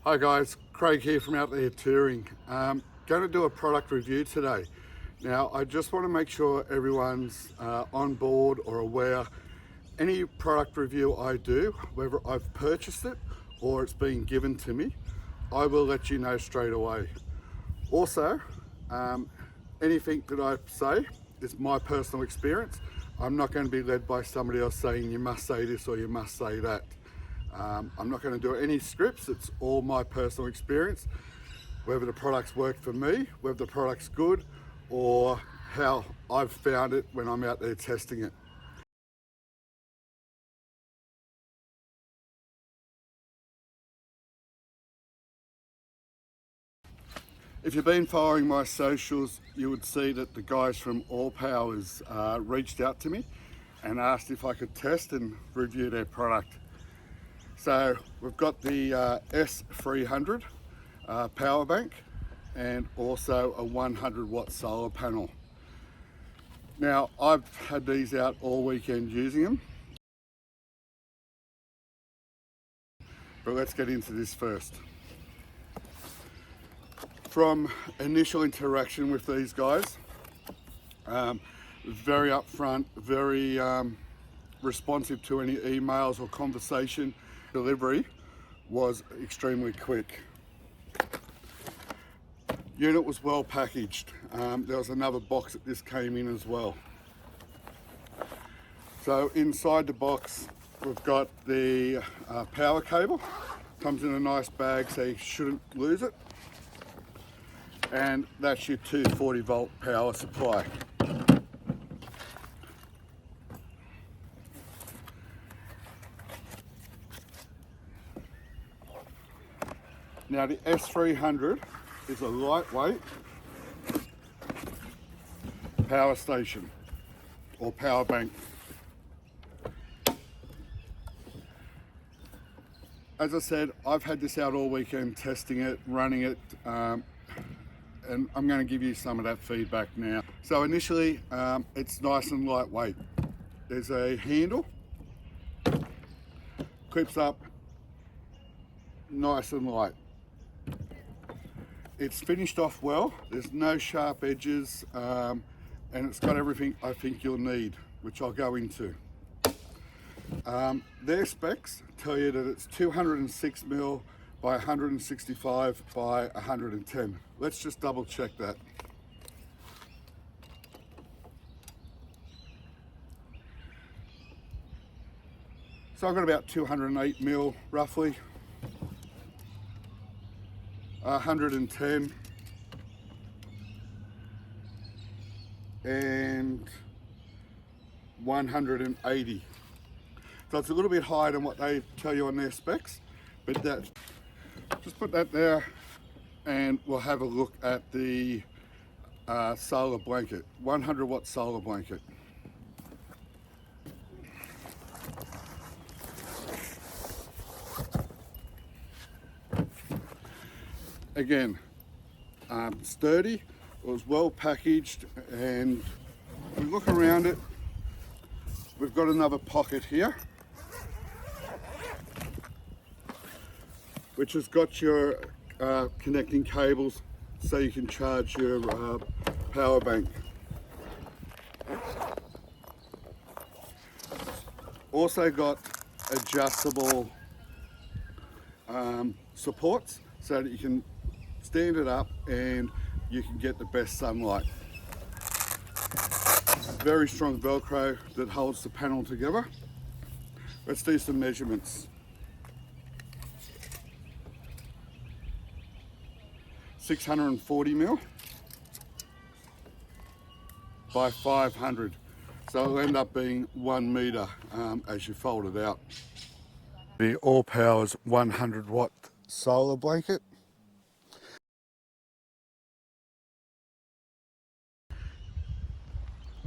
Hi guys, Craig here from Out There Touring. Going to do a product review today. Now I just want to make sure everyone's on board or aware. Any product review I do, whether I've purchased it or it's being given to me, I will let you know straight away. Also, anything that I say is my personal experience. I'm not going to be led by somebody else saying you must say this or you must say that. I'm not going to do any scripts. It's all my personal experience, whether the product's worked for me, whether the product's good, or how I've found it when I'm out there testing it. If you've been following my socials, you would see that the guys from Allpowers reached out to me and asked if I could test and review their product. So we've got the S300 power bank and also a 100 watt solar panel. Now I've had these out all weekend using them, but let's get into this first. From initial interaction with these guys, very upfront, very responsive to any emails or conversation. Delivery was extremely quick. Unit was well packaged. There was another box that this came in as well. So inside the box we've got the power cable. Comes in a nice bag so you shouldn't lose it. And that's your 240 volt power supply. Now the S300 is a lightweight power station or power bank. As I said, I've had this out all weekend testing it, running it, and I'm going to give you some of that feedback now. So initially, it's nice and lightweight. There's a handle, clips up, nice and light. It's finished off well, there's no sharp edges, and it's got everything I think you'll need, which I'll go into. Their specs tell you that it's 206mm by 165 by 110. Let's just double check that. So I've got about 208mm roughly. 110 and 180. So it's a little bit higher than what they tell you on their specs, but that, just put that there and we'll have a look at the solar blanket, 100 watt solar blanket. Again, sturdy, it was well packaged, and if we look around it, we've got another pocket here, which has got your connecting cables so you can charge your power bank. Also got adjustable supports so that you can stand it up and you can get the best sunlight. Very strong Velcro that holds the panel together. Let's do some measurements. 640mm by 500. So it'll end up being 1 meter as you fold it out. The Allpowers 100 watt solar blanket.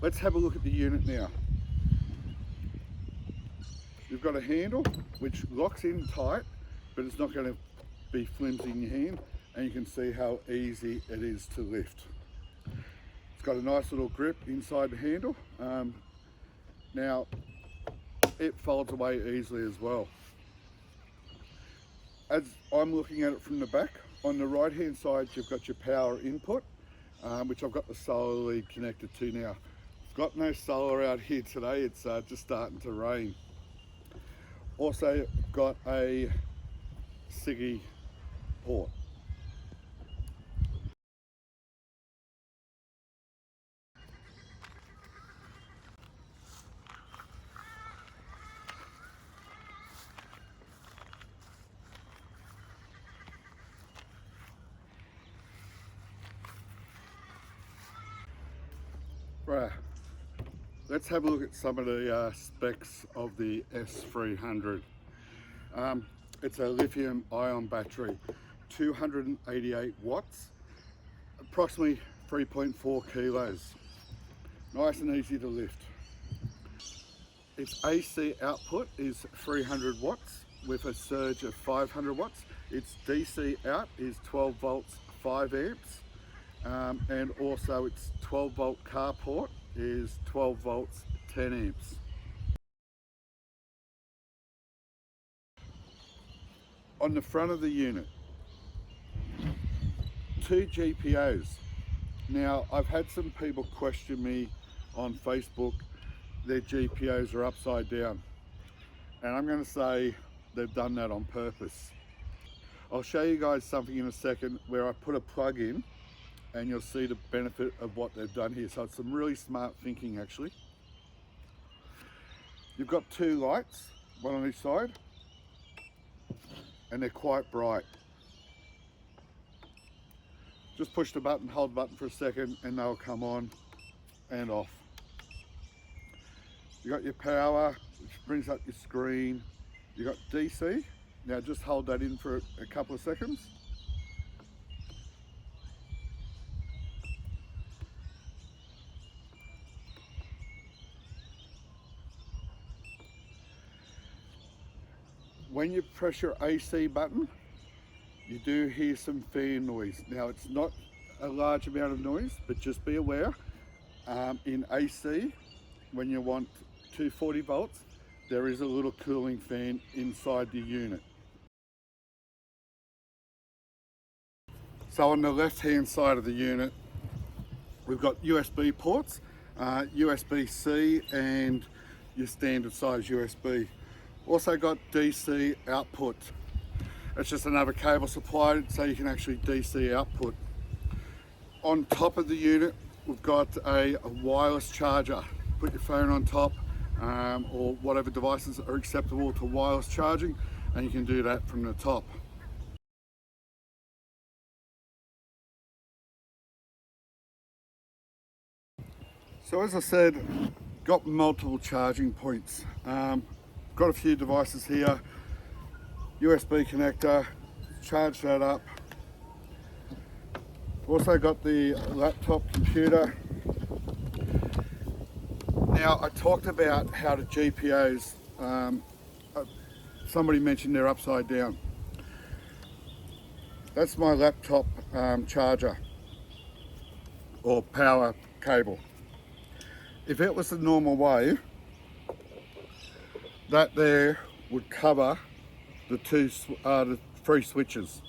Let's have a look at the unit now. You've got a handle which locks in tight, but it's not going to be flimsy in your hand, and you can see how easy it is to lift. It's got a nice little grip inside the handle. Now it folds away easily as well. as I'm looking at it from the back, on the right hand side you've got your power input, which I've got the solar lead connected to now. I've got no solar out here today, it's just starting to rain. Also got a Siggy port. Right, let's have a look at some of the specs of the S300. It's a lithium ion battery, 288 watts, approximately 3.4 kilos. Nice and easy to lift. Its AC output is 300 watts with a surge of 500 watts. Its DC out is 12 volts, 5 amps. And also its 12 volt car port is 12 volts, 10 amps. On the front of the unit, 2 Gpos. Now, I've had some people question me on Facebook, their Gpos are upside down. And I'm going to say they've done that on purpose. I'll show you guys something in a second where I put a plug in and you'll see the benefit of what they've done here. So it's some really smart thinking actually. You've got 2 lights, one on each side, and they're quite bright. Just push the button, hold the button for a second, and they'll come on and off. You got your power, which brings up your screen. You got DC. Now just hold that in for a couple of seconds. When you press your AC button, you do hear some fan noise. Now it's not a large amount of noise, but just be aware, in AC, when you want 240 volts, there is a little cooling fan inside the unit. So on the left hand side of the unit, we've got USB ports, USB-C and your standard size USB. Also got DC output. It's just another cable supplied so you can actually DC output. On top of the unit, we've got a wireless charger. Put your phone on top or whatever devices are acceptable to wireless charging, and you can do that from the top. So as I said, got multiple charging points. Got a few devices here, USB connector, charge that up. Also got the laptop computer. Now I talked about how the Gpos, somebody mentioned they're upside down. That's my laptop charger or power cable. If it was the normal way, that there would cover the 3 switches.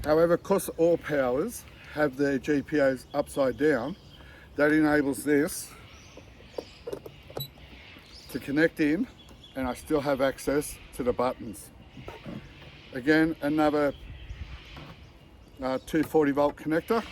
However, because Allpowers have their Gpos upside down, that enables this to connect in, and I still have access to the buttons. Again, another 240 volt connector,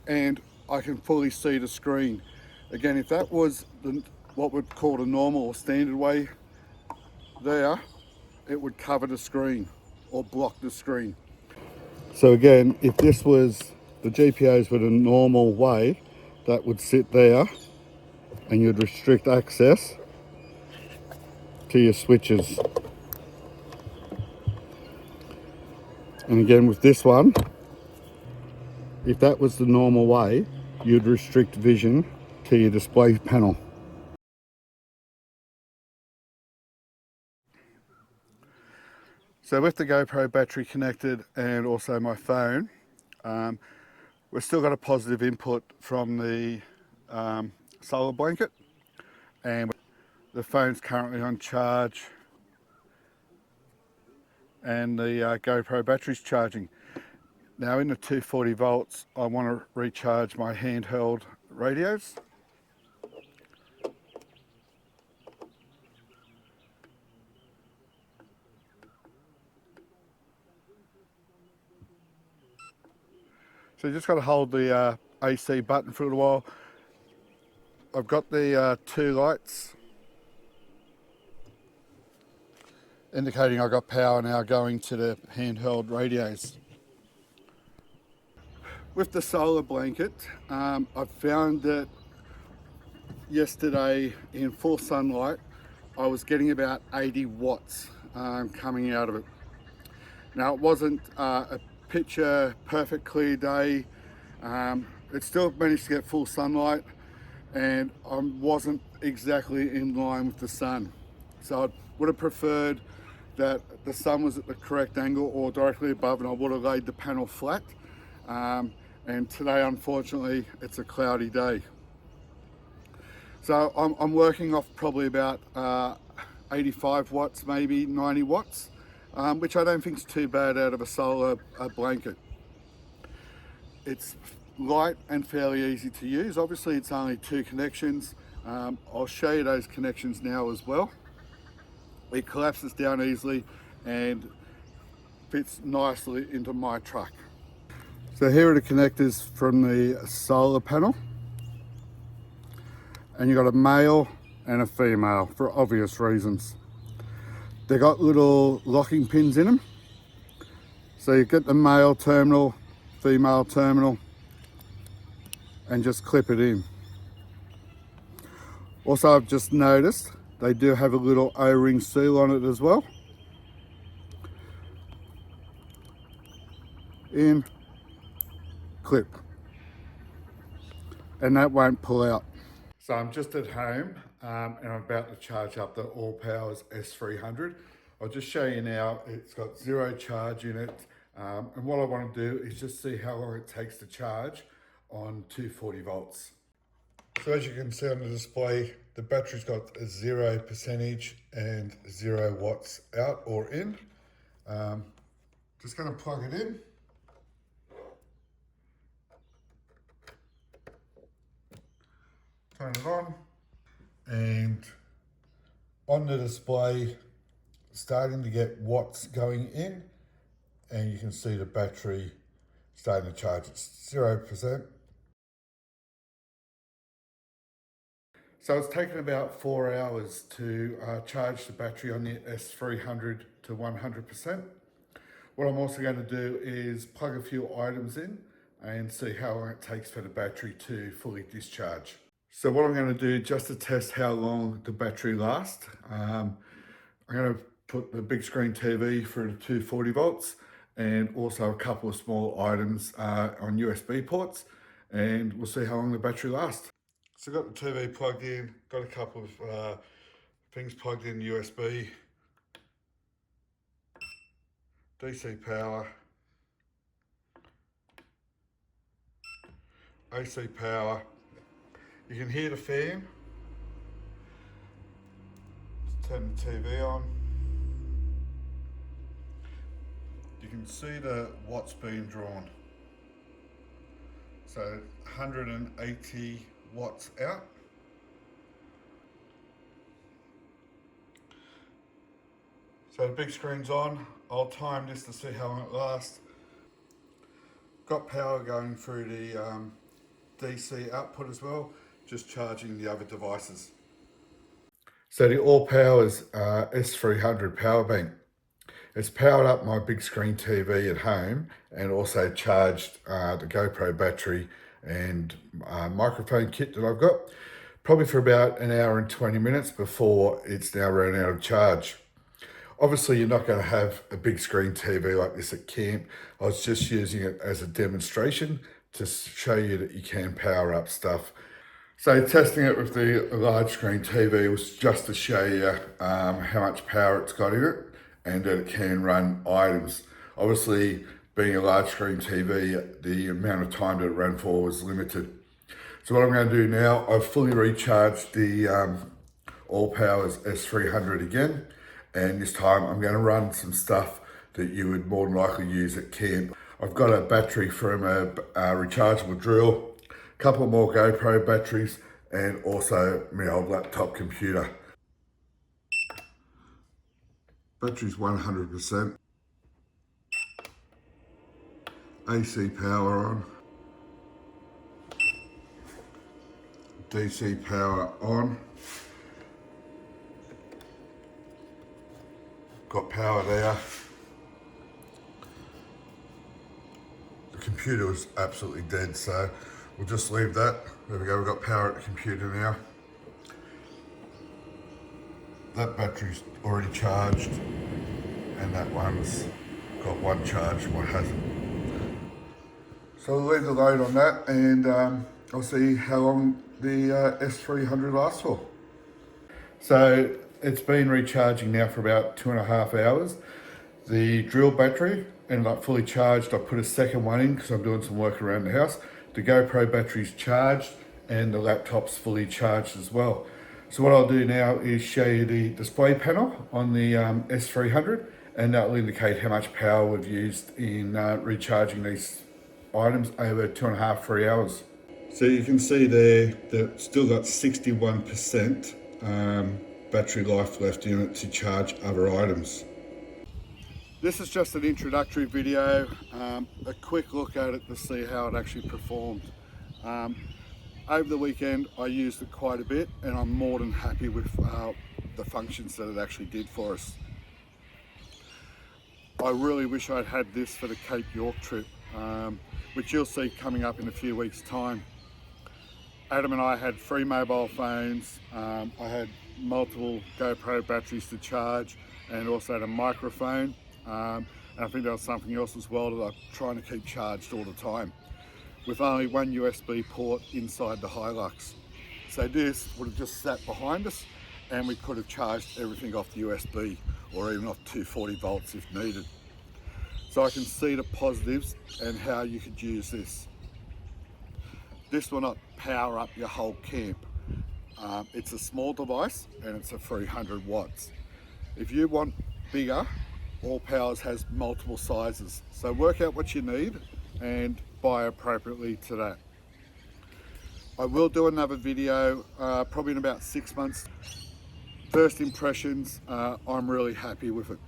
and I can fully see the screen. Again, if that was what we'd call the normal or standard way there, it would cover the screen or block the screen. So again, if this was the Gpos were the normal way, that would sit there and you'd restrict access to your switches. And again with this one, if that was the normal way, you'd restrict vision to your display panel. So with the GoPro battery connected and also my phone, we've still got a positive input from the solar blanket, and the phone's currently on charge and the GoPro battery's charging. Now in the 240 volts, I want to recharge my handheld radios. So you just got to hold the AC button for a little while. I've got the two lights indicating I've got power now going to the handheld radios. With the solar blanket, I've found that yesterday in full sunlight, I was getting about 80 watts coming out of it. Now it wasn't a picture perfect clear day. It still managed to get full sunlight, and I wasn't exactly in line with the sun. So I would have preferred that the sun was at the correct angle or directly above, and I would have laid the panel flat. And today, unfortunately, it's a cloudy day. So I'm working off probably about 85 watts, maybe 90 watts, which I don't think is too bad out of a solar blanket. It's light and fairly easy to use. Obviously, it's only 2 connections. I'll show you those connections now as well. It collapses down easily and fits nicely into my truck. So here are the connectors from the solar panel. And you've got a male and a female for obvious reasons. They've got little locking pins in them. So you get the male terminal, female terminal, and just clip it in. Also, I've just noticed they do have a little O-ring seal on it as well. In, clip. And that won't pull out. So I'm just at home and I'm about to charge up the Allpowers S300. I'll just show you now, it's got 0 charge in it. And what I want to do is just see how long it takes to charge on 240 volts. So as you can see on the display, the battery's got a 0% and 0 watts out or in. Just going to plug it in. Turn it on, and on the display, starting to get watts going in, and you can see the battery starting to charge. It's 0%. So it's taken about 4 hours to charge the battery on the S300 to 100%. What I'm also going to do is plug a few items in and see how long it takes for the battery to fully discharge. So what I'm going to do, just to test how long the battery lasts, I'm going to put the big screen TV through the 240 volts and also a couple of small items on USB ports, and we'll see how long the battery lasts. So got the TV plugged in, got a couple of things plugged in USB, DC power, AC power. You can hear the fan. Just turn the TV on. You can see the watts being drawn. So 180 watts out. So the big screen's on. I'll time this to see how long it lasts. Got power going through the DC output as well, just charging the other devices. So the Allpowers S300 power bank. It's powered up my big screen TV at home and also charged the GoPro battery and microphone kit that I've got, probably for about an hour and 20 minutes before it's now run out of charge. Obviously, you're not going to have a big screen TV like this at camp. I was just using it as a demonstration to show you that you can power up stuff. So testing it with the large screen TV was just to show you how much power it's got in it and that it can run items. Obviously, being a large screen TV, the amount of time that it ran for was limited. So what I'm going to do now, I've fully recharged the Allpowers S300 again, and this time I'm going to run some stuff that you would more than likely use at camp. I've got a battery from a rechargeable drill, a couple more GoPro batteries, and also my old laptop computer. Battery's 100%. AC power on. DC power on. Got power there. The computer was absolutely dead, so we'll just leave that. There we go, we've got power at the computer now. That battery's already charged, and that one's got one charge, one hasn't. So we'll leave the load on that, and I'll see how long the S300 lasts for. So it's been recharging now for about 2.5 hours. The drill battery ended up fully charged. I put a second one in because I'm doing some work around the house. The GoPro battery's charged and the laptop's fully charged as well. So what I'll do now is show you the display panel on the S300, and that will indicate how much power we've used in recharging these items over 2.5, 3 hours. So you can see there that still got 61% battery life left in it to charge other items. This is just an introductory video, a quick look at it to see how it actually performed. Over the weekend I used it quite a bit, and I'm more than happy with the functions that it actually did for us. I really wish I'd had this for the Cape York trip, which you'll see coming up in a few weeks' time. Adam and I had 3 mobile phones. I had multiple GoPro batteries to charge, and also had a microphone. And I think there was something else as well that I'm trying to keep charged all the time, with only one USB port inside the Hilux. So this would have just sat behind us, and we could have charged everything off the USB, or even off 240 volts if needed. So I can see the positives and how you could use this. This will not power up your whole camp. It's a small device, and it's a 300 watts. If you want bigger, Allpowers has multiple sizes. So work out what you need and buy appropriately to that. I will do another video probably in about 6 months. First impressions, I'm really happy with it.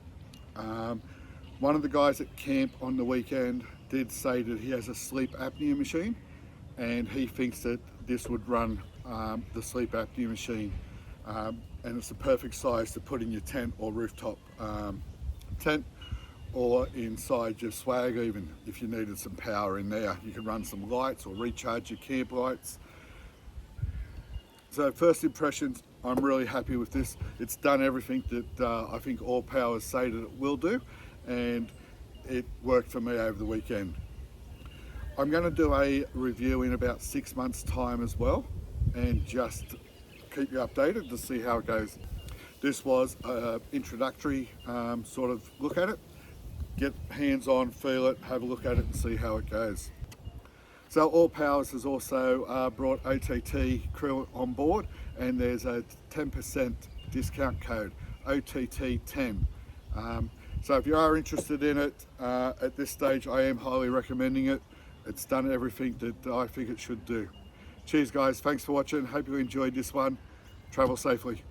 One of the guys at camp on the weekend did say that he has a sleep apnea machine, and he thinks that this would run the sleep apnea machine, and it's the perfect size to put in your tent or rooftop tent, or inside your swag. Even if you needed some power in there, you can run some lights or recharge your camp lights. So first impressions, I'm really happy with this. It's done everything that I think Allpowers say that it will do, and it worked for me over the weekend. I'm going to do a review in about 6 months' time as well, and just keep you updated to see how it goes. This was an introductory sort of look at it. Get hands-on, feel it, have a look at it and see how it goes. So Allpowers has also brought OTT crew on board, and there's a 10% discount code, OTT10. So if you are interested in it, at this stage I am highly recommending it. It's done everything that I think it should do. Cheers guys, thanks for watching, hope you enjoyed this one. Travel safely.